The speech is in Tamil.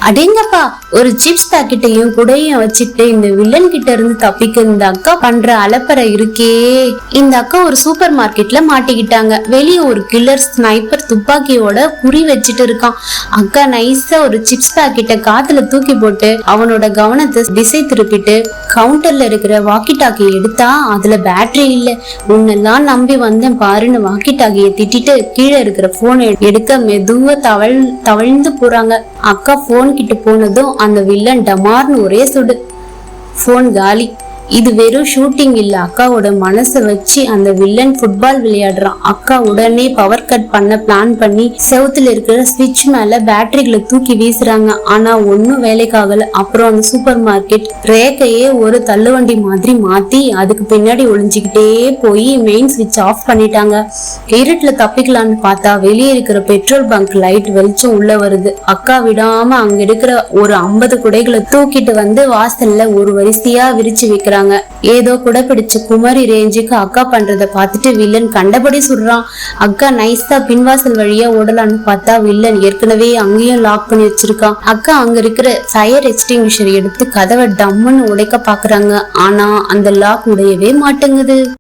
அடேங்கப்பா, ஒரு சிப்ஸ் பாக்கெட்டையும் குடையும் வச்சுட்டு இந்த வில்லன் கிட்ட இருந்து தப்பிக்க இந்த அக்கா பண்ற அலப்பறை இருக்கே. இந்த அக்கா ஒரு சூப்பர் மார்க்கெட்ல மாட்டிக்கிட்டாங்க. வெளியே ஒரு கில்லர் ஸ்னைப்பர் துப்பாக்கியோட குறி வச்சுட்டு இருக்கான். அக்கா நைஸா ஒரு சிப்ஸ் பாக்கெட்டை காத்துல தூக்கி போட்டு அவனோட கவனத்தை திசை திருப்பிட்டு கவுண்டர்ல இருக்கிற வாக்கி டாக்கி எடுத்தா அதுல பேட்டரி இல்ல. உன்னெல்லாம் நம்பி வந்தேன் பாருன்னு வாக்கி டாக்கிய திட்டிட்டு கீழே இருக்கிற போனை எடுக்க மெதுவா தவழ்ந்து போறாங்க. அக்கா போன் கிட்ட போனதும் அந்த வில்லன் டமார்னு ஒரே சுடு. போன் காலி. இது வெறும் ஷூட்டிங் இல்ல, அக்காவோட மனசை வச்சு அந்த வில்லன் ஃபுட்பால் விளையாடுறான். அக்கா உடனே பவர் கட் பண்ண பிளான் பண்ணி செவுத்துல இருக்கிற ஸ்விட்ச் மேல பேட்டரிகளை தூக்கி வீசுறாங்க. ஆனா ஒன்னும் வேலைக்காகல. அப்புறம் அந்த சூப்பர் மார்க்கெட் ரேக்கையே ஒரு தள்ளுவண்டி மாதிரி மாத்தி அதுக்கு பின்னாடி ஒளிஞ்சுக்கிட்டே போய் மெயின் ஸ்விட்ச் ஆஃப் பண்ணிட்டாங்க. இருட்டுல தப்பிக்கலான்னு பார்த்தா வெளியே இருக்கிற பெட்ரோல் பங்க் லைட் வெளிச்சம் உள்ள வருது. அக்கா விடாம அங்க இருக்கிற ஒரு 50 குடைகளை தூக்கிட்டு வந்து வாசல்ல ஒரு வரிசையா விரிச்சு வைக்கிறாங்க. ஏதோ கூட பிடிச்ச குமரி ரேஞ்சுக்கு அக்கா பண்றத பார்த்துட்டு வில்லன் கண்டபடி சுடுறான். அக்கா நைஸா பின்வாசல் வழியா ஓடலான்னு பார்த்தா வில்லன் ஏற்கனவே அங்கேயும் லாக் பண்ணி வச்சிருக்கான். அக்கா அங்க இருக்கிற ஃபயர் எக்ஸ்டிங்விஷர் எடுத்து கதவை டம்முன்னு உடைக்க பாக்குறாங்க. ஆனா அந்த லாக் உடையவே மாட்டேங்குது.